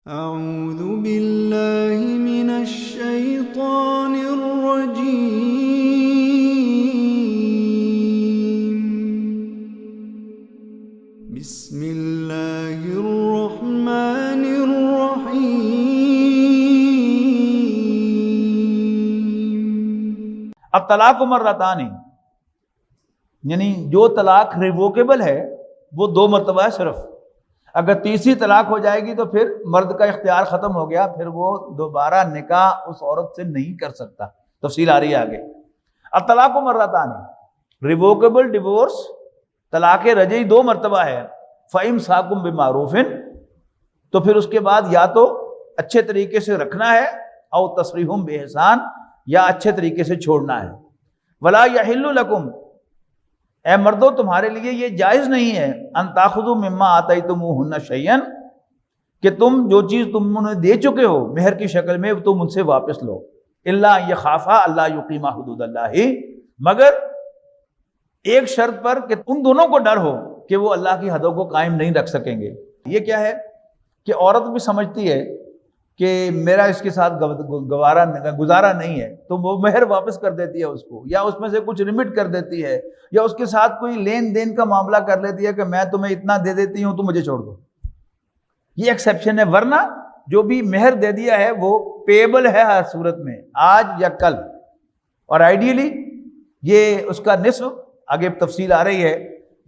أعوذ بالله من الشيطان الرجيم. بسم الله الرحمن الرحيم. الطلاق مرتان، یعنی جو طلاق ریووکیبل ہے وہ 2 مرتبہ ہے صرف. اگر تیسری طلاق ہو جائے گی تو پھر مرد کا اختیار ختم ہو گیا، پھر وہ دوبارہ نکاح اس عورت سے نہیں کر سکتا. تفصیل آ رہی ہے آگے. الطلاق مرتان، ریووکیبل ڈیورس طلاق رجعی 2 مرتبہ ہے. فَإِمْسَاكٌ بِمَعْرُوفٍ، تو پھر اس کے بعد یا تو اچھے طریقے سے رکھنا ہے، او تسریح بِإِحْسَان، یا اچھے طریقے سے چھوڑنا ہے. وَلَا يَحِلُّ لَكُمْ، اے مردوں تمہارے لیے یہ جائز نہیں ہے، ان تاخذوا مما آتیتموہن شیئا، کہ تم جو چیز تم انہیں دے چکے ہو مہر کی شکل میں تم ان سے واپس لو. الا ان یخافا اللہ یقیما حدود اللہ، مگر ایک شرط پر کہ ان دونوں کو ڈر ہو کہ وہ اللہ کی حدوں کو قائم نہیں رکھ سکیں گے. یہ کیا ہے کہ عورت بھی سمجھتی ہے کہ میرا اس کے ساتھ گزارا نہیں ہے، تو وہ مہر واپس کر دیتی ہے اس کو، یا اس میں سے کچھ لمٹ کر دیتی ہے، یا اس کے ساتھ کوئی لین دین کا معاملہ کر لیتی ہے کہ میں تمہیں اتنا دے دیتی ہوں تو مجھے چھوڑ دو. یہ ایکسیپشن ہے، ورنہ جو بھی مہر دے دیا ہے وہ پیبل ہے ہر صورت میں، آج یا کل. اور آئیڈیلی یہ اس کا نصف، آگے تفصیل آ رہی ہے،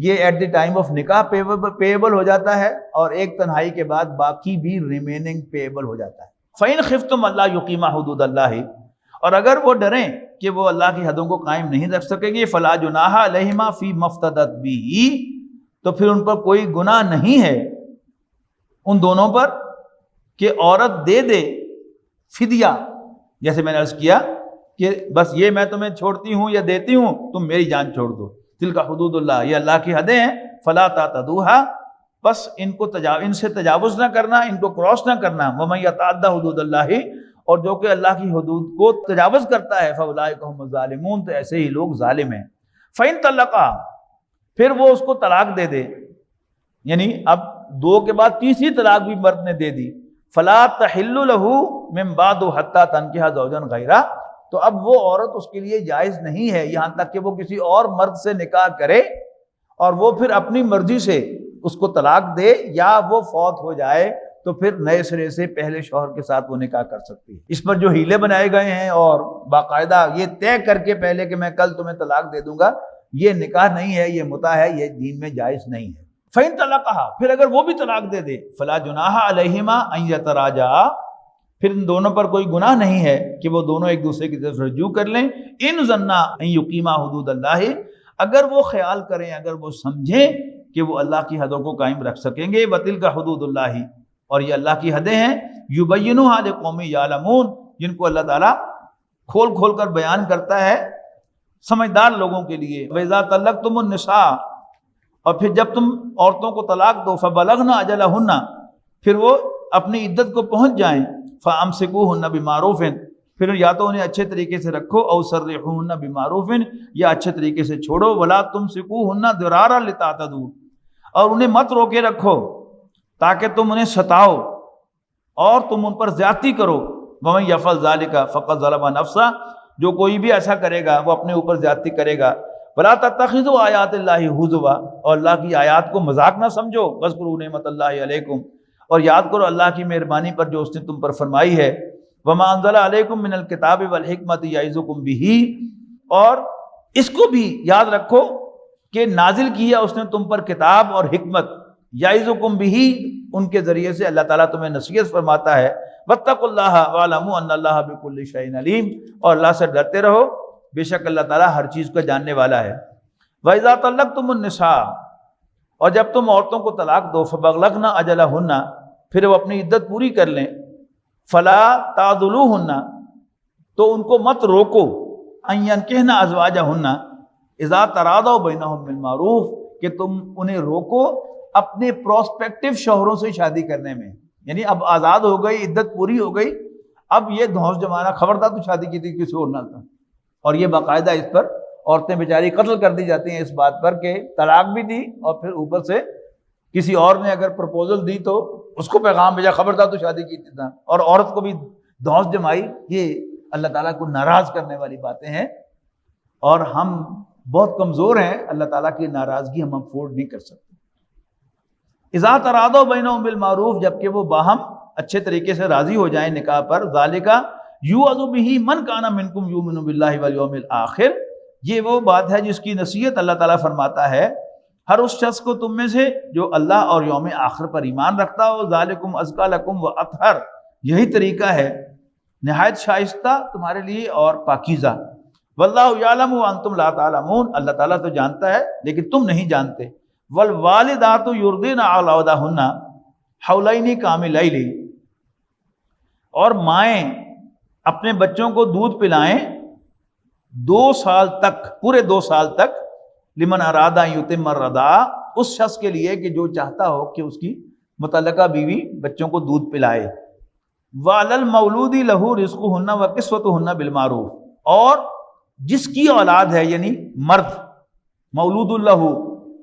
یہ ایٹ دی ٹائم آف نکاح پیبل ہو جاتا ہے، اور ایک تنہائی کے بعد باقی بھی ریمیننگ پیبل ہو جاتا ہے. فَإِنْ خِفْتُمْ أَلَّا يُقِيمَا حُدُودَ اللَّهِ، اور اگر وہ ڈریں کہ وہ اللہ کی حدوں کو قائم نہیں رکھ سکیں گے، فَلَا جُنَاحَ عَلَيْهِمَا فِي مَا افْتَدَتْ بِهِ، تو پھر ان پر کوئی گناہ نہیں ہے ان دونوں پر کہ عورت دے دے فدیہ. جیسے میں نے عرض کیا کہ بس یہ میں تمہیں چھوڑتی ہوں یا دیتی ہوں، تم میری جان چھوڑ دو. تلک حدود اللہ، یہ اللہ کی حدیں ہیں. فلا تعتدوها، بس ان سے تجاوز نہ کرنا، ان کو کراس نہ کرنا. ومن یتعدی حدود اللہ، اور جو کہ اللہ کی حدود کو تجاوز کرتا ہے، فاولئک هم الظالمون، تو ایسے ہی لوگ ظالم ہیں. فإن طلقا، پھر وہ اس کو طلاق دے دے، یعنی اب 2 کے بعد تیسری طلاق بھی مرد نے دے دی. فلا تحل له من بعد حتى تنكح زوجا غیرہ، تو اب وہ عورت اس کے لیے جائز نہیں ہے یہاں تک کہ وہ کسی اور مرد سے نکاح کرے، اور وہ پھر اپنی مرضی سے اس کو طلاق دے، یا وہ فوت ہو جائے تو پھر نئے سرے سے پہلے شوہر کے ساتھ وہ نکاح کر سکتی ہے. اس پر جو ہیلے بنائے گئے ہیں اور باقاعدہ یہ طے کر کے پہلے کہ میں کل تمہیں طلاق دے دوں گا، یہ نکاح نہیں ہے، یہ متع ہے، یہ دین میں جائز نہیں ہے. فَإِن طَلَّقَهَا، پھر اگر وہ بھی طلاق دے دے، فَلَا جُنَاحَ عَلَيْهِمَا أَن يَتَرَاجَعَا، پھر ان دونوں پر کوئی گناہ نہیں ہے کہ وہ دونوں ایک دوسرے کی طرف رجوع کر لیں. ان ظنّا ان یقیما حدود اللہ، اگر وہ خیال کریں، اگر وہ سمجھیں کہ وہ اللہ کی حدوں کو قائم رکھ سکیں گے. وَتِلْكَ حدود اللہ، اور یہ اللہ کی حدیں ہیں. یبینھا لقوم یعلمون، جن کو اللہ تعالیٰ کھول کھول کر بیان کرتا ہے سمجھدار لوگوں کے لیے. وَإِذَا طَلَّقْتُمُ النِّسَاءَ، اور پھر جب تم عورتوں کو طلاق دو، فَبَلَغْنَ أَجَلَهُنَّ، پھر وہ اپنی عدت کو پہنچ جائیں. فَأَمْسِكُوهُنَّ بِمَعْرُوفٍ، پھر یا تو انہیں اچھے طریقے سے رکھو، او سرحوهن بِمَعْرُوفٍ، یا اچھے طریقے سے چھوڑو. وَلَا تُمْسِكُوهُنَّ ضِرَارًا لِتَعْتَدُوا، اور انہیں مت روکے رکھو تاکہ تم انہیں ستاؤ اور تم ان پر زیادتی کرو. وَمَن يَفْعَلْ ذَلِكَ فَقَدْ ظَلَمَ نَفْسَهُ، جو کوئی بھی ایسا کرے گا وہ اپنے اوپر زیادتی کرے گا. وَلَا تَتَّخِذُوا آیَاتِ اللَّهِ هُزُوًا، اور اللہ کی آیات کو مذاق نہ سمجھو. وَاذْكُرُوا نِعْمَتَ اللَّهِ عَلَيْكُمْ، اور یاد کرو اللہ کی مہربانی پر جو اس نے تم پر فرمائی ہے. وَمَا أَنزَلَ عَلَيْكُمْ مِنَ الْكِتَابِ وَالْحِكْمَةِ يَعِظُكُمْ بِهِ، اور اس کو بھی یاد رکھو کہ نازل کیا اس نے تم پر کتاب اور حکمت. يَعِظُكُمْ بِهِ، ان کے ذریعے سے اللہ تعالیٰ تمہیں نصیحت فرماتا ہے. وَاتَّقُوا اللَّهَ وَاعْلَمُوا أَنَّ اللَّهَ بِكُلِّ شَيْءٍ عَلِيمٌ، اور اللہ سے ڈرتے رہو، بے شک اللہ تعالیٰ ہر چیز کو جاننے والا ہے. وَإِذَا طَلَّقْتُمُ النِّسَاءَ، اور جب تم عورتوں کو طلاق دو، فَبَلَغْنَ أَجَلَهُنَّ، پھر وہ اپنی عدت پوری کر لیں. فَلَا تَعْضُلُوهُنَّ، تو ان کو مت روکو. أَن يَنكِحْنَ أَزْوَاجَهُنَّ إِذَا تَرَاضَوْا بَيْنَهُم بِالْمَعْرُوفِ، کہ تم انہیں روکو اپنے پروسپیکٹو شوہروں سے شادی کرنے میں. یعنی اب آزاد ہو گئی، عدت پوری ہو گئی، اب یہ دھونس جمانا، خبردار تو شادی کی تھی کسی اور نہ تھا. اور یہ باقاعدہ اس پر عورتیں بیچاری قتل کر دی جاتی ہیں اس بات پر کہ طلاق بھی دی اور پھر اوپر سے کسی اور نے اگر پرپوزل دی تو اس کو پیغام بھیجا خبردار تو شادی کی تھی، اور عورت کو بھی دھونس جمائی. یہ اللہ تعالیٰ کو ناراض کرنے والی باتیں ہیں، اور ہم بہت کمزور ہیں، اللہ تعالیٰ کی ناراضگی ہم افورڈ نہیں کر سکتے. اذا تراضوا بینہم بالمعروف، جبکہ وہ باہم اچھے طریقے سے راضی ہو جائیں نکاح پر. ذالک یوعظ بہ من کان منکم یؤمن باللہ والیوم الآخر، یہ وہ بات ہے جس کی نصیحت اللہ تعالیٰ فرماتا ہے ہر اس شخص کو تم میں سے جو اللہ اور یوم آخر پر ایمان رکھتا ہو. ذالکم ازکی لکم واطہر، یہی طریقہ ہے نہایت شائستہ تمہارے لیے اور پاکیزہ. واللہ یعلم وانتم لا تعلمون، اللہ تعالیٰ تو جانتا ہے لیکن تم نہیں جانتے. والوالدات یرضعن اولادہن حولین کاملین، اور مائیں اپنے بچوں کو دودھ پلائیں 2 سال تک، پورے 2 سال تک. لمن اراد ان یتم الرضاع، اس شخص کے لیے کہ جو چاہتا ہو کہ اس کی متعلقہ بیوی بچوں کو دودھ پلائے. وعلی المولود لہ رزقہن وکسوتہن بالمعروف، اور جس کی اولاد ہے یعنی مرد، مولود لہ،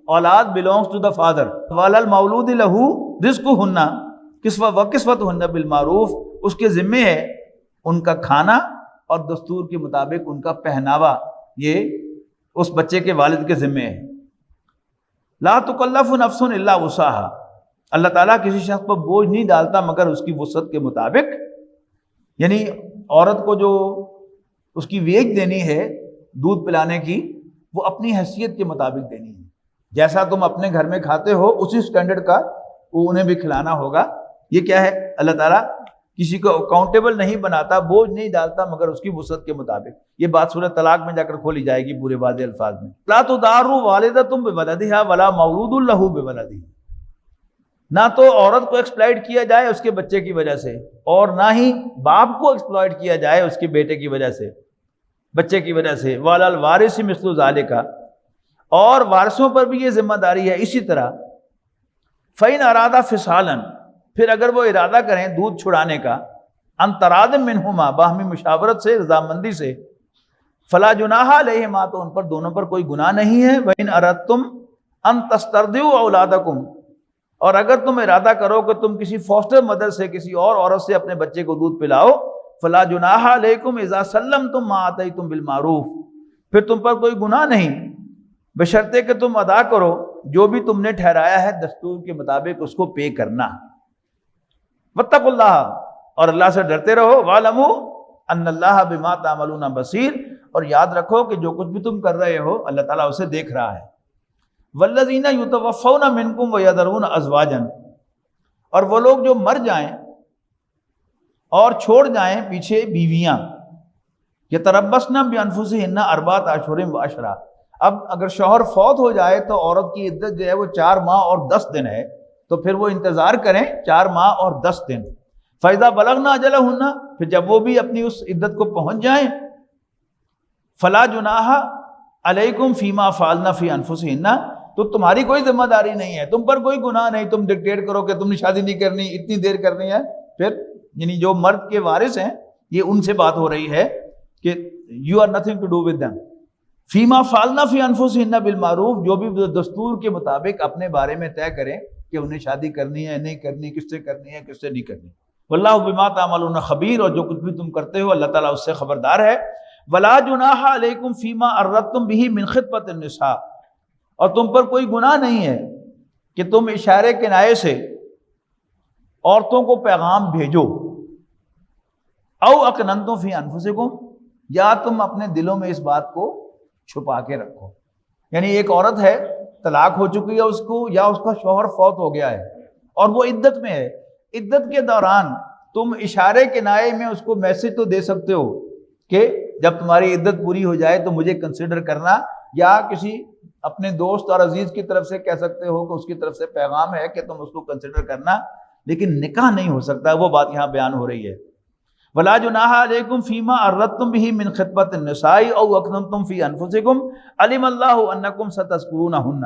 اولاد belongs to the father. وعلی المولود لہ رزقہن وکسوتہن بالمعروف، اس کے ذمے ہے ان کا کھانا اور دستور کے مطابق ان کا پہناوا، یہ اس بچے کے والد کے ذمے ہے. لا تکلف نفس الا وسعها، اللہ تعالیٰ کسی شخص پر بوجھ نہیں ڈالتا مگر اس کی وسعت کے مطابق. یعنی عورت کو جو اس کی ویج دینی ہے دودھ پلانے کی، وہ اپنی حیثیت کے مطابق دینی ہے. جیسا تم اپنے گھر میں کھاتے ہو اسی سٹینڈرڈ کا وہ انہیں بھی کھلانا ہوگا. یہ کیا ہے؟ اللہ تعالیٰ کسی کو اکاؤنٹیبل نہیں بناتا، بوجھ نہیں ڈالتا مگر اس کی وسعت کے مطابق. یہ بات سورہ طلاق میں جا کر کھولی جائے گی پورے واضح الفاظ میں. لا تضار والدۃ بولدہا ولا مولود لہ بولدہ، نہ تو عورت کو ایکسپلائٹ کیا جائے اس کے بچے کی وجہ سے، اور نہ ہی باپ کو ایکسپلائٹ کیا جائے اس کے بیٹے کی وجہ سے، بچے کی وجہ سے. وعلی الوارث مثل ذالک، اور وارثوں پر بھی یہ ذمہ داری ہے اسی طرح. فإن ارادہ فصالا، پھر اگر وہ ارادہ کریں دودھ چھڑانے کا، ان تراض منہما، باہمی مشاورت سے، رضامندی سے، فلا جناح علیہما، تو ان پر دونوں پر کوئی گناہ نہیں ہے. وإن اردتم ان تسترضعوا اولادکم، اور اگر تم ارادہ کرو کہ تم کسی فاسٹر مدر سے، کسی اور عورت سے اپنے بچے کو دودھ پلاؤ، فلا جناح علیکم اذا سلمتم ما آتیتم بالمعروف، پھر تم پر کوئی گناہ نہیں بشرطے کہ تم ادا کرو جو بھی تم نے ٹھہرایا ہے دستور کے مطابق اس کو پے کرنا. واتقوا اللہ، اور اللہ سے ڈرتے رہو. واعلموا ان اللہ بما تعملون بصیر، اور یاد رکھو کہ جو کچھ بھی تم کر رہے ہو اللہ تعالیٰ اسے دیکھ رہا ہے. والذین یتوفون منکم ویذرون ازواجا، اور وہ لوگ جو مر جائیں اور چھوڑ جائیں پیچھے بیویاں، یتربصن بانفسہن 4 اشہر وعشرہ. اب اگر شوہر فوت ہو جائے تو عورت کی عدت جو ہے وہ 4 ماہ اور 10 دن ہے، تو پھر وہ انتظار کریں 4 ماہ اور 10 دن. فَإِذَا بَلَغْنَ أَجَلَهُنَّ، پھر جب وہ بھی اپنی اس عدت کو پہنچ جائیں، فَلَا جُنَاحَ عَلَيْكُمْ فِي مَا فَعَلْنَ فِي أَنفُسِهِنَّ، تو تمہاری کوئی ذمہ داری نہیں ہے، تم پر کوئی گناہ نہیں، تم ڈکٹیٹ کرو کہ تم نے شادی نہیں کرنی، اتنی دیر کرنی ہے. پھر یعنی جو مرد کے وارث ہیں یہ ان سے بات ہو رہی ہے کہ you are nothing to do with them. فیما فعلنا فی انفسہن بالمعروف، جو بھی دستور کے مطابق اپنے بارے میں طے کریں کہ انہیں شادی کرنی ہے نہیں کرنی، کس سے کرنی ہے کس سے نہیں کرنی. واللہ بما تعملون خبیر، اور جو کچھ بھی تم کرتے ہو اللہ تعالیٰ اس سے خبردار ہے. ولا جناح علیکم فیما اردتم به من خطبۃ النساء، اور تم پر کوئی گناہ نہیں ہے کہ تم اشارے کنائے سے عورتوں کو پیغام بھیجو. او اکننتم فی انفسکم، یا تم اپنے دلوں میں اس بات کو چھپا کے رکھو. یعنی ایک عورت ہے طلاق ہو چکی ہے اس کو، یا اس کا شوہر فوت ہو گیا ہے اور وہ عدت میں ہے، عدت کے دوران تم اشارے کنائے میں اس کو میسج تو دے سکتے ہو کہ جب تمہاری عدت پوری ہو جائے تو مجھے کنسیڈر کرنا، یا کسی اپنے دوست اور عزیز کی طرف سے کہہ سکتے ہو کہ اس کی طرف سے پیغام ہے کہ تم اس کو کنسیڈر کرنا، لیکن نکاح نہیں ہو سکتا. وہ بات یہاں بیان ہو رہی ہے. ولا جناح علیکم فیما اردتم به من خطبۃ النساء او اکننتم فی انفسکم علم اللہ انکم ستذکرونہن.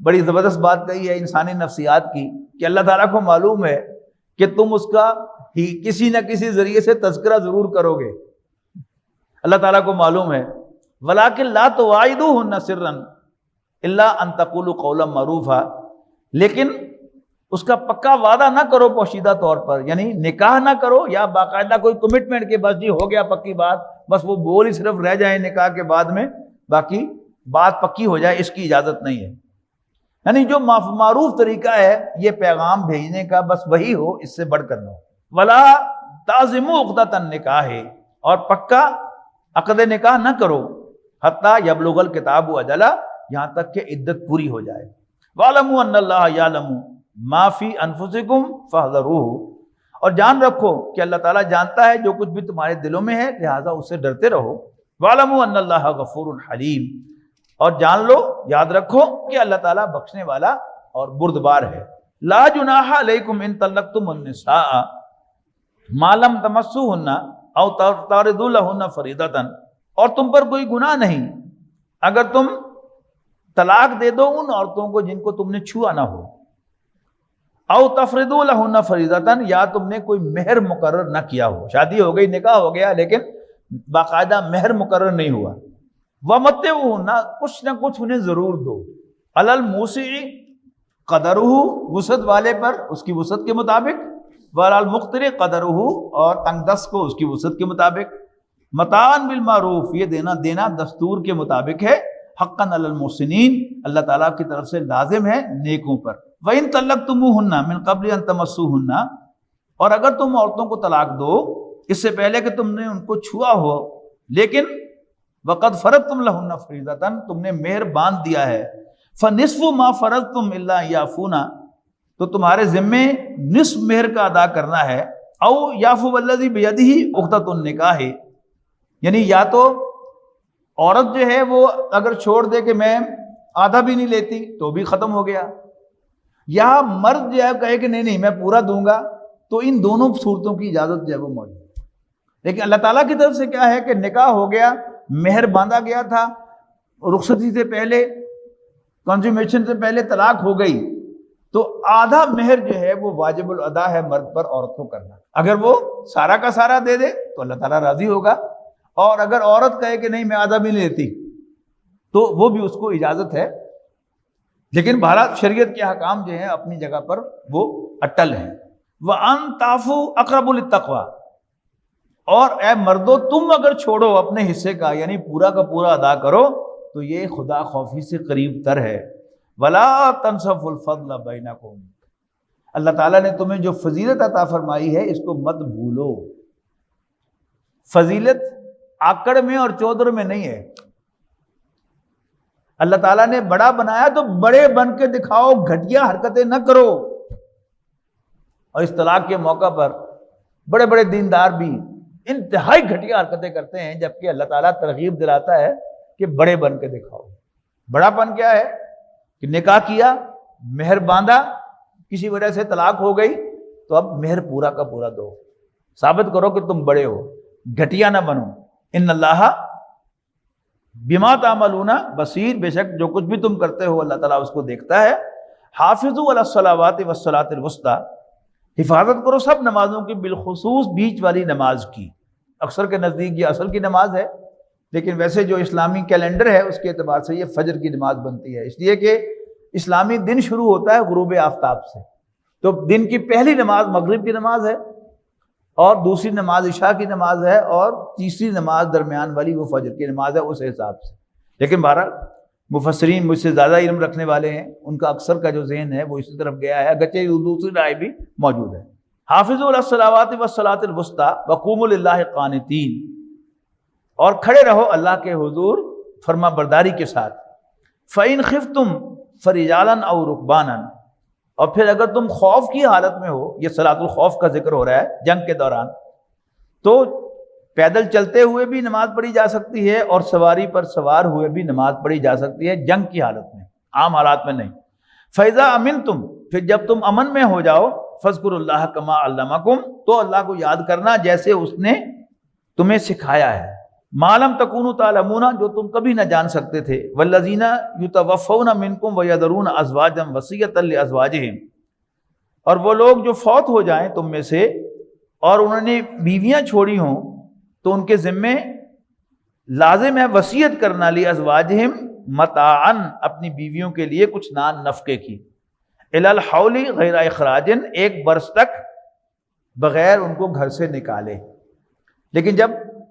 بڑی زبردست بات کہی ہے انسانی نفسیات کی کہ اللہ تعالیٰ کو معلوم ہے کہ تم اس کا ہی کسی نہ کسی ذریعے سے تذکرہ ضرور کرو گے. اللہ تعالیٰ کو معلوم ہے. ولکن لا تواعدوہن سرا الا ان تقولوا قولا معروفا، لیکن اس کا پکا وعدہ نہ کرو پوشیدہ طور پر، یعنی نکاح نہ کرو یا باقاعدہ کوئی کمٹمنٹ کے بس جی ہو گیا پکی بات، بس وہ بول ہی صرف رہ جائیں نکاح کے بعد میں، باقی بات پکی ہو جائے، اس کی اجازت نہیں ہے۔ یعنی جو معروف طریقہ ہے یہ پیغام بھیجنے کا بس وہی ہو، اس سے بڑھ کر نہ ہو۔ ولا تعزموا عقدۃ النکاح، اور پکا عقد نکاح نہ کرو، حتیٰ یبلغ الکتاب اجلہ، یہاں تک کہ عدت پوری ہو جائے۔ وَاعْلَمُوا أَنَّ اللَّهَ يَعْلَمُ مَا فِي أَنفُسِكُمْ فَاحْذَرُوهُ، اور جان رکھو کہ اللہ تعالیٰ جانتا ہے جو کچھ بھی تمہارے دلوں میں ہے، لہٰذا اس سے ڈرتے رہو۔ وَاعْلَمُوا أَنَّ اللَّهَ غَفُورٌ حَلِيمٌ، اور جان لو، یاد رکھو کہ اللہ تعالیٰ بخشنے والا اور بردبار ہے۔ لا جناح علیکم ان طلقتم النساء ما لم تمسوهن او تعرضوا لهن فریضۃ، اور تم پر کوئی گناہ نہیں اگر تم طلاق دے دو ان عورتوں کو جن کو تم نے چھوا نہ ہو، او تفرضوا لهن فریضۃ، یا تم نے کوئی مہر مقرر نہ کیا ہو، شادی ہو گئی، نکاح ہو گیا، لیکن باقاعدہ مہر مقرر نہیں ہوا۔ وَمَتِّعُوهُنَّ، کچھ نہ کچھ انہیں ضرور دو، عَلَى الْمُوسِعِ قَدَرُهُ، وسعت والے پر اس کی وسعت کے مطابق، وَعَلَى الْمُقْتِرِ قَدَرُهُ، اور تنگ دست کو اس کی وسعت کے مطابق، مَتَاعًا بِالْمَعْرُوفِ، یہ دینا دستور کے مطابق ہے، حقاً علی المحسنین، اللہ تعالیٰ کی طرف سے لازم ہے نیکوں پر۔ وَإِن طَلَّقْتُمُوهُنَّ مِن قَبْلِ أَن تَمَسُّوهُنَّ، اور اگر تم عورتوں کو طلاق دو اس سے پہلے کہ تم نے ان کو چھوا ہو، لیکن وَقَدْ فَرَضْتُمْ لَهُنَّ فَرِيضَةً، تم نے مہر باندھ دیا ہے، فَنِصْفُ مَا فَرَضْتُمْ إِلَّا أَن يَعْفُونَ، تو تمہارے ذمے نصف مہر کا ادا کرنا ہے، او يَعْفُوَ الَّذِي بِيَدِهِ عُقْدَةُ النِّكَاحِ، یعنی یا تو عورت جو ہے وہ اگر چھوڑ دے کہ میں آدھا بھی نہیں لیتی تو بھی ختم ہو گیا، یا مرد جو ہے کہے کہ نہیں میں پورا دوں گا، تو ان دونوں صورتوں کی اجازت جو ہے وہ موجود ہے۔ لیکن اللہ تعالیٰ کی طرف سے کیا ہے کہ نکاح ہو گیا، مہر باندھا گیا تھا، رخصتی سے پہلے، کنزومیشن سے پہلے طلاق ہو گئی، تو آدھا مہر جو ہے وہ واجب الادا ہے مرد پر عورت کو کرنا۔ اگر وہ سارا کا سارا دے دے تو اللہ تعالیٰ راضی ہوگا، اور اگر عورت کہے کہ نہیں میں آدھا بھی نہیں لیتی تو وہ بھی اس کو اجازت ہے۔ لیکن بہرحال شریعت کے احکام جو ہیں اپنی جگہ پر وہ اٹل ہیں۔ وَأَن تَعْفُوا أَقْرَبُ لِلتَّقْوَىٰ، اور اے مردو تم اگر چھوڑو اپنے حصے کا، یعنی پورا کا پورا ادا کرو، تو یہ خدا خوفی سے قریب تر ہے۔ وَلَا تَنْسَفُوا الْفَضْلَ بَيْنَكُمْ، اللہ تعالیٰ نے تمہیں جو فضیلت عطا فرمائی ہے اس کو مت بھولو۔ فضیلت آکڑ میں اور چودر میں نہیں ہے۔ اللہ تعالیٰ نے بڑا بنایا تو بڑے بن کے دکھاؤ، گھٹیا حرکتیں نہ کرو۔ اور اس طلاق کے موقع پر بڑے بڑے دیندار بھی انتہائی گھٹیا حرکتیں کرتے ہیں، جبکہ اللہ تعالیٰ ترغیب دلاتا ہے کہ بڑے بن کے دکھاؤ۔ بڑا پن کیا ہے کہ نکاح کیا، مہر باندھا، کسی وجہ سے طلاق ہو گئی تو اب مہر پورا کا پورا دو، ثابت کرو کہ تم بڑے ہو، گھٹیا نہ بنو۔ ان اللہ بما تعملون بصیر، بے شک جو کچھ بھی تم کرتے ہو اللہ تعالیٰ اس کو دیکھتا ہے۔ حافظوا علی الصلوات والصلاۃ الوسطیٰ، حفاظت کرو سب نمازوں کی، بالخصوص بیچ والی نماز کی۔ اکثر کے نزدیک یہ اصل کی نماز ہے، لیکن ویسے جو اسلامی کیلنڈر ہے اس کے اعتبار سے یہ فجر کی نماز بنتی ہے، اس لیے کہ اسلامی دن شروع ہوتا ہے غروب آفتاب سے، تو دن کی پہلی نماز مغرب کی نماز ہے، اور دوسری نماز عشاء کی نماز ہے، اور تیسری نماز درمیان والی وہ فجر کی نماز ہے اس حساب سے۔ لیکن بہرحال مفسرین مجھ سے زیادہ علم رکھنے والے ہیں، ان کا اکثر کا جو ذہن ہے وہ اسی طرف گیا ہے، اگرچہ دوسری رائے بھی موجود ہے۔ حافظوا علی الصلوات والصلاۃ الوسطیٰ وقوموا للہ قانتین، اور کھڑے رہو اللہ کے حضور فرما برداری کے ساتھ۔ فَإِنْ خِفْتُمْ فَرِجَالًا أَوْ رُكْبَانًا، اور پھر اگر تم خوف کی حالت میں ہو، یہ صلاۃ الخوف کا ذکر ہو رہا ہے جنگ کے دوران، تو پیدل چلتے ہوئے بھی نماز پڑھی جا سکتی ہے، اور سواری پر سوار ہوئے بھی نماز پڑھی جا سکتی ہے، جنگ کی حالت میں، عام حالات میں نہیں۔ فَإِذَا أَمِنْتُمْ، پھر جب تم امن میں ہو جاؤ، فَاذْكُرُوا اللَّهَ كَمَا عَلَّمَكُمْ، تو اللہ کو یاد کرنا جیسے اس نے تمہیں سکھایا ہے۔ مَا لَمْ تَكُونُوا تَعْلَمُونَ، جو تم کبھی نہ جان سکتے تھے۔ وَالَّذِينَ يُتَوَفَّوْنَ مِنْكُمْ وَيَذَرُونَ أَزْوَاجًا وَصِيَّةً لِأَزْوَاجِهِمْ، اور وہ لوگ جو فوت ہو جائیں تم میں سے اور انہوں نے بیویاں چھوڑی ہوں، تو ان کے ذمے لازم ہے وصیت کرنا، لِأَزْوَاجِهِمْ مَتَاعًا، اپنی بیویوں کے لیے کچھ نان نفقے کی۔ الی الحول غیر اخراج، ایک برس تک بغیر ان کو گھر سے نکالے۔ لیکن جب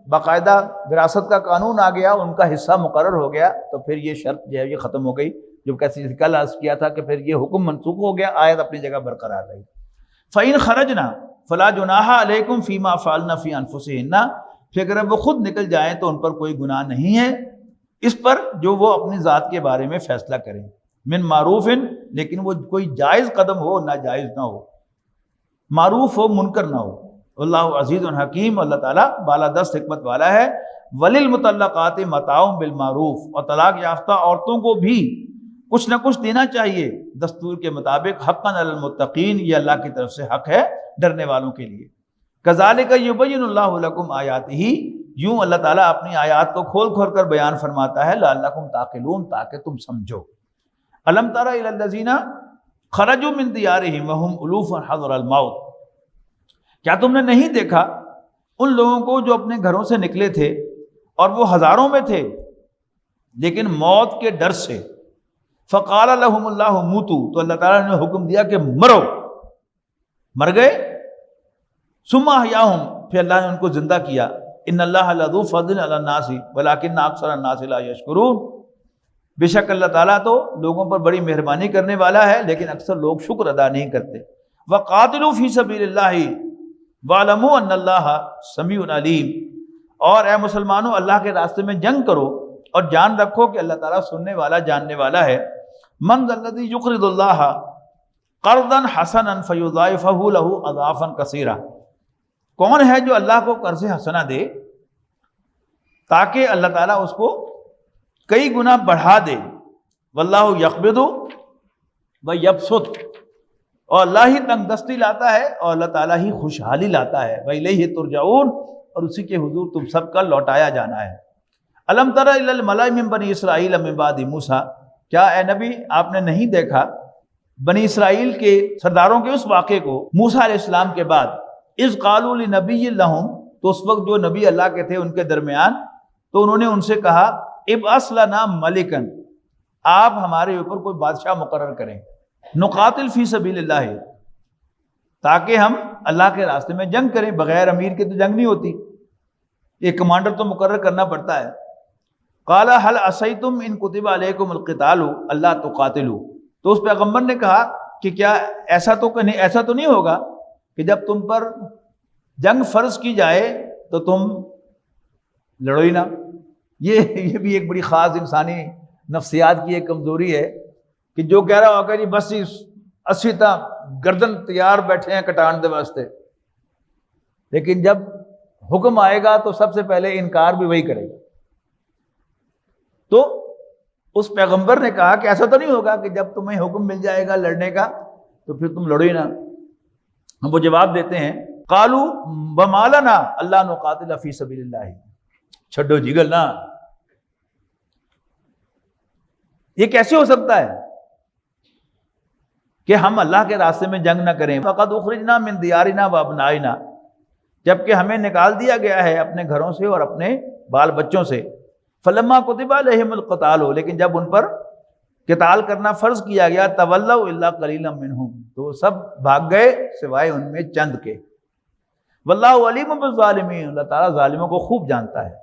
باقاعدہ وراثت کا قانون آ گیا، ان کا حصہ مقرر ہو گیا، تو پھر یہ شرط جو ہے یہ ختم ہو گئی، جو کیسے کل عرض کیا تھا کہ پھر یہ حکم منسوخ ہو گیا، آیت اپنی جگہ برقرار رہی۔ فَإِنْ خَرَجْنَا فَلَا جُنَاحَ عَلَيْكُمْ فِي مَا فَعَلْنَ فِي أَنفُسِهِنَّ، پھر اگر وہ خود نکل جائیں تو ان پر کوئی گناہ نہیں ہے اس پر جو وہ اپنی ذات کے بارے میں فیصلہ کریں، من معروف، لیکن وہ کوئی جائز قدم ہو، ناجائز نہ ہو، معروف ہو منکر نہ ہو۔ اللہ عزیز الحکیم، اللہ تعالیٰ بالادست حکمت والا ہے۔ وَلِلْمُطَلَّقَاتِ مَتَاعٌ بِالْمَعْرُوفِ، اور طلاق یافتہ عورتوں کو بھی کچھ نہ کچھ دینا چاہیے دستور کے مطابق، حقاً علی المتقین، یہ اللہ کی طرف سے حق ہے ڈرنے والوں کے لیے۔ کذالک یبین اللہ لکم آیاتہ، یوں اللہ تعالیٰ اپنی آیات کو کھول کھول کر بیان فرماتا ہے، لعلکم تعقلون، تاکہ تم سمجھو۔ الم تر الی الذین خرجوا من دیارہم وہم الوف حذر الموت، کیا تم نے نہیں دیکھا ان لوگوں کو جو اپنے گھروں سے نکلے تھے اور وہ ہزاروں میں تھے لیکن موت کے ڈر سے، فقال لهم اللہ موتوا، تو اللہ تعالیٰ نے حکم دیا کہ مرو، مر گئے، ثم احیاہم، پھر اللہ نے ان کو زندہ کیا، ان اللہ لذو فضل علی الناس ولکن اکثر الناس لا یشکرون، بے شک اللہ تعالیٰ تو لوگوں پر بڑی مہربانی کرنے والا ہے لیکن اکثر لوگ شکر ادا نہیں کرتے۔ وقاتلوا فی سبیل اللہ واعلموا ان اللہ سمیع علیم، اور اے مسلمانوں اللہ کے راستے میں جنگ کرو اور جان رکھو کہ اللہ تعالیٰ سننے والا جاننے والا ہے۔ من ذا الذی یقرض اللہ قرضا حسنا فیضاعفہ لہ اضعافا کثیرا، کون ہے جو اللہ کو قرض حسنہ دے تاکہ اللہ تعالیٰ اس کو کئی گنا بڑھا دے۔ واللہ یقبض ویبسط، اور اللہ ہی تنگ دستی لاتا ہے اور اللہ تعالیٰ ہی خوشحالی لاتا ہے۔ وإلیہ ترجعون، اور اسی کے حضور تم سب کا لوٹایا جانا ہے۔ الم تر الی الملأ من بنی اسرائیل من بعد موسیٰ، کیا اے نبی آپ نے نہیں دیکھا بنی اسرائیل کے سرداروں کے اس واقعے کو موسیٰ علیہ السلام کے بعد، اذ قالوا لنبی لہم، تو اس وقت جو نبی اللہ کے تھے ان کے درمیان، تو انہوں نے ان سے کہا ابعث لنا ملکا، آپ ہمارے اوپر کوئی بادشاہ مقرر کریں، نقاتل فی سبیل اللہ، تاکہ ہم اللہ کے راستے میں جنگ کریں، بغیر امیر کے تو جنگ نہیں ہوتی، ایک کمانڈر تو مقرر کرنا پڑتا ہے۔ قال هل عصیتم ان کتب علیکم القتال الا تقاتلوا، تو اس پیغمبر نے کہا کہ کیا ایسا تو نہیں ہوگا کہ جب تم پر جنگ فرض کی جائے تو تم لڑو ہی نہ۔ یہ بھی ایک بڑی خاص انسانی نفسیات کی ایک کمزوری ہے کہ جو کہہ رہا ہوگا جی بس 80 تا گردن تیار بیٹھے ہیں کٹان دے واسطے، لیکن جب حکم آئے گا تو سب سے پہلے انکار بھی وہی کرے گا۔ تو اس پیغمبر نے کہا کہ ایسا تو نہیں ہوگا کہ جب تمہیں حکم مل جائے گا لڑنے کا تو پھر تم لڑو ہی نہ۔ ہم وہ جواب دیتے ہیں قالوا وما لنا الا نقاتل فی سبیل اللہ، چھڈو جی گل نا، یہ کیسے ہو سکتا ہے کہ ہم اللہ کے راستے میں جنگ نہ کریں؟ فقد اخرجنا من دیارنا وابنائنا، جبکہ ہمیں نکال دیا گیا ہے اپنے گھروں سے اور اپنے بال بچوں سے۔ فلما کتب علیہم القتال، لیکن جب ان پر قتال کرنا فرض کیا گیا، تولوا الا قلیلا منہم، تو سب بھاگ گئے سوائے ان میں چند کے۔ واللہ علیم بالظالمین، اللہ تعالیٰ ظالموں کو خوب جانتا ہے۔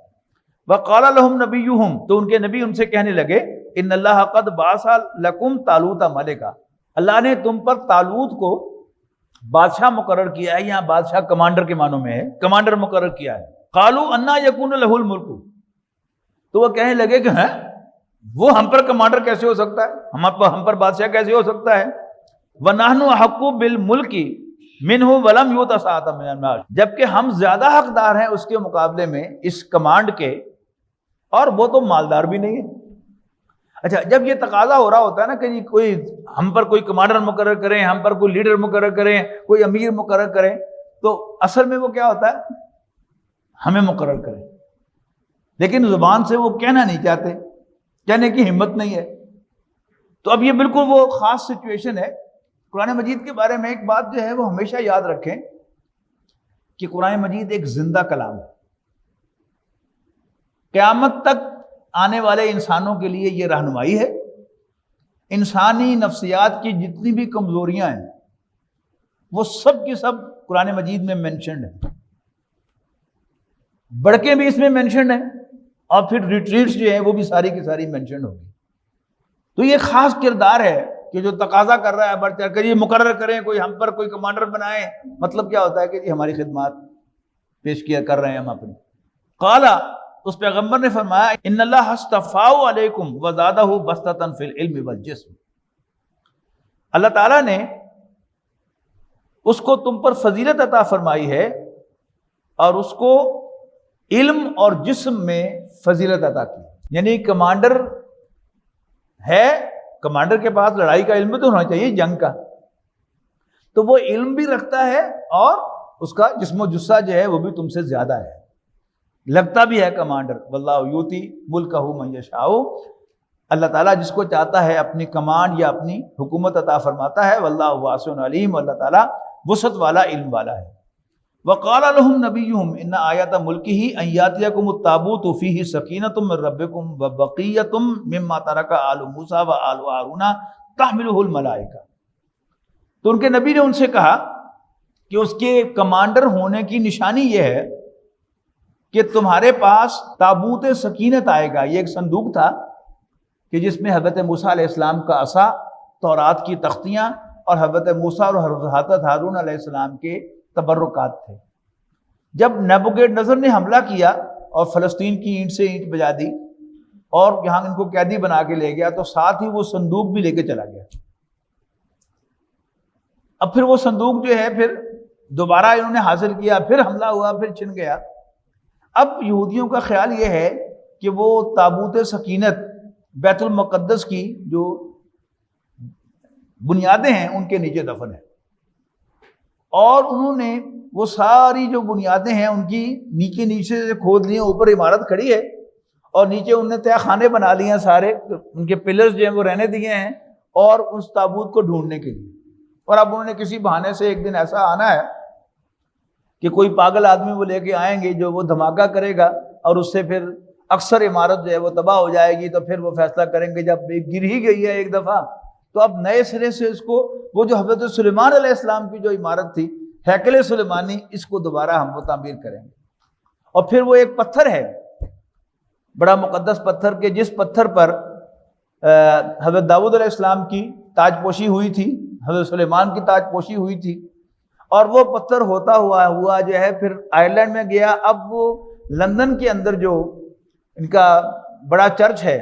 وقال لهم نبیہم، تو ان کے نبی ان سے کہنے لگے ان اللہ قد بعث لکم طالوت ملکا، اللہ نے تم پر طالوت کو بادشاہ مقرر کیا ہے، یہاں بادشاہ کمانڈر کے معنوں میں ہے، کمانڈر مقرر کیا ہے۔ قالوا انا یکون له الملک، تو وہ کہنے لگے کہ ہیں وہ ہم پر کمانڈر کیسے ہو سکتا ہے، ہم پر بادشاہ کیسے ہو سکتا ہے۔ وَنَحْنُ أَحَقُّ بِالْمُلْكِ مِنْهُ وَلَمْ يُؤْتَ سَعَةً مِنَ الْمَالِ، جبکہ ہم زیادہ حقدار ہیں اس کے مقابلے میں اس کمانڈ کے، اور وہ تو مالدار بھی نہیں ہے۔ اچھا، جب یہ تقاضا ہو رہا ہوتا ہے نا کہ جی کوئی ہم پر کوئی کمانڈر مقرر کریں، ہم پر کوئی لیڈر مقرر کریں، کوئی امیر مقرر کریں، تو اصل میں وہ کیا ہوتا ہے، ہمیں مقرر کریں، لیکن زبان سے وہ کہنا نہیں چاہتے، کہنے کی ہمت نہیں ہے۔ تو اب یہ بالکل وہ خاص سچویشن ہے۔ قرآن مجید کے بارے میں ایک بات جو ہے وہ ہمیشہ یاد رکھیں کہ قرآن مجید ایک زندہ کلام ہے، قیامت تک آنے والے انسانوں کے لیے یہ رہنمائی ہے انسانی نفسیات کی جتنی بھی کمزوریاں ہیں وہ سب کی سب قرآن مجید میں مینشنڈ ہیں، بڑکیں بھی اس میں مینشنڈ ہیں، اور پھر ریٹریٹس جو ہیں وہ بھی ساری کی ساری مینشنڈ ہوگی۔ تو یہ خاص کردار ہے کہ جو تقاضا کر رہا ہے بڑھ چڑھ کر یہ مقرر کریں، کوئی ہم پر کوئی کمانڈر بنائیں، مطلب کیا ہوتا ہے کہ جی ہماری خدمات پیش کیا کر رہے ہیں ہم اپنی۔ قالا، اس پیغمبر نے فرمایا، ان اللہ اصطفاہ علیکم وزادہ بسطۃ فی العلم والجسم، اللہ تعالیٰ نے اس کو تم پر فضیلت عطا فرمائی ہے اور اس کو علم اور جسم میں فضیلت عطا کی۔ یعنی کمانڈر ہے، کمانڈر کے پاس لڑائی کا علم بھی تو ہونا چاہیے، جنگ کا، تو وہ علم بھی رکھتا ہے اور اس کا جسم و جثہ جو ہے وہ بھی تم سے زیادہ ہے، لگتا بھی ہے کمانڈر۔ واللہ یؤتی ملکہ من یشاء، اللہ تعالیٰ جس کو چاہتا ہے اپنی کمانڈ یا اپنی حکومت عطا فرماتا ہے۔ واللہ واسع علیم، اللہ تعالیٰ وسعت والا، علم والا ہے۔ وقال لهم نبيهم ان آیات ملکہ ان یاتیکم التابوت فیہ سکینۃ من ربکم وبقیۃ مما ترک آل موسیٰ وآل ہارون تحملہ الملائکہ۔ تو ان کے نبی نے ان سے کہا کہ اس کے کمانڈر ہونے کی نشانی یہ ہے کہ تمہارے پاس تابوت سکینت آئے گا۔ یہ ایک صندوق تھا کہ جس میں حضرت موسیٰ علیہ السلام کا عصا، تورات کی تختیاں اور حضرت موسیٰ اور حضرت ہارون علیہ السلام کے تبرکات تھے۔ جب نیبوکیڈ نظر نے حملہ کیا اور فلسطین کی اینٹ سے اینٹ بجا دی اور یہاں ان کو قیدی بنا کے لے گیا، تو ساتھ ہی وہ صندوق بھی لے کے چلا گیا۔ اب پھر وہ صندوق جو ہے پھر دوبارہ انہوں نے حاصل کیا، پھر حملہ ہوا، پھر چھن گیا۔ اب یہودیوں کا خیال یہ ہے کہ وہ تابوت سکینت بیت المقدس کی جو بنیادیں ہیں ان کے نیچے دفن ہے، اور انہوں نے وہ ساری جو بنیادیں ہیں ان کی نیچے سے کھود لی ہیں، اوپر عمارت کھڑی ہے اور نیچے انہوں نے تہ خانے بنا لیے ہیں، سارے ان کے پلرز جو ہیں وہ رہنے دیے ہیں، اور اس تابوت کو ڈھونڈنے کے لیے۔ اور اب انہوں نے کسی بہانے سے ایک دن ایسا آنا ہے کہ کوئی پاگل آدمی وہ لے کے آئیں گے جو وہ دھماکہ کرے گا، اور اس سے پھر اکثر عمارت جو ہے وہ تباہ ہو جائے گی۔ تو پھر وہ فیصلہ کریں گے جب گر ہی گئی ہے ایک دفعہ، تو اب نئے سرے سے اس کو، وہ جو حضرت سلیمان علیہ السلام کی جو عمارت تھی ہیکل سلیمانی، اس کو دوبارہ ہم وہ تعمیر کریں گے۔ اور پھر وہ ایک پتھر ہے، بڑا مقدس پتھر، کہ جس پتھر پر حضرت داؤد علیہ السلام کی تاج پوشی ہوئی تھی، حضرت سلیمان کی تاج پوشی ہوئی تھی، اور وہ پتھر ہوتا ہوا جو ہے پھر آئرلینڈ میں گیا۔ اب وہ لندن کے اندر جو ان کا بڑا چرچ ہے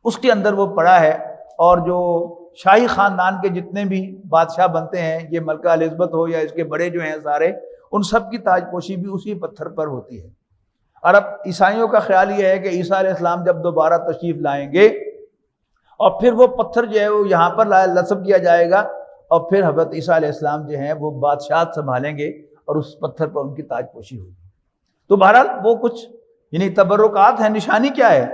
اس کے اندر وہ پڑا ہے، اور جو شاہی خاندان کے جتنے بھی بادشاہ بنتے ہیں، یہ ملکہ الزبتھ ہو یا اس کے بڑے جو ہیں سارے، ان سب کی تاج پوشی بھی اسی پتھر پر ہوتی ہے۔ اور اب عیسائیوں کا خیال یہ ہے کہ عیسیٰ علیہ السلام جب دوبارہ تشریف لائیں گے اور پھر وہ پتھر جو ہے وہ یہاں پر نصب کیا جائے گا، اور پھر حضرت عیسیٰ علیہ السلام جو ہیں وہ بادشاہت سنبھالیں گے اور اس پتھر پر ان کی تاج پوشی ہوگی۔ تو بہرحال وہ کچھ یعنی تبرکات ہیں۔ نشانی کیا ہے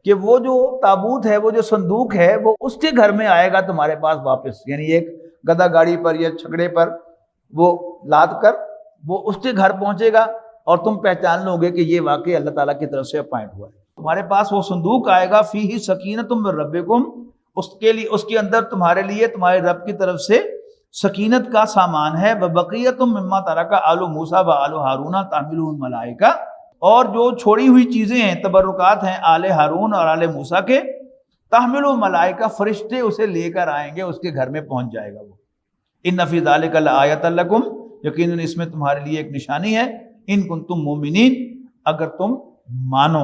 کہ وہ جو تابوت ہے، وہ جو صندوق ہے، وہ اس کے گھر میں آئے گا تمہارے پاس واپس، یعنی ایک گدھا گاڑی پر یا چھکڑے پر وہ لاد کر وہ اس کے گھر پہنچے گا، اور تم پہچان لو گے کہ یہ واقعی اللہ تعالیٰ کی طرف سے اپائنٹ ہوا ہے۔ تمہارے پاس وہ صندوق آئے گا، فیہ سکینۃ من ربکم، اس کے لیے، اس کے اندر تمہارے لیے تمہارے رب کی طرف سے سکینت کا سامان ہے۔ وبقیۃ مما ترک آل موسیٰ وآل ہارون تحملہ الملائکہ، اور جو چھوڑی ہوئی چیزیں ہیں، تبرکات ہیں آل ہارون اور آل موسیٰ کے، تحمل الملائکہ، فرشتے اسے لے کر آئیں گے، اس کے گھر میں پہنچ جائے گا وہ۔ ان فی ذلک لآیۃ لکم، یقیناً اس میں تمہارے لیے ایک نشانی ہے، ان کنتم مومنین، اگر تم مانو۔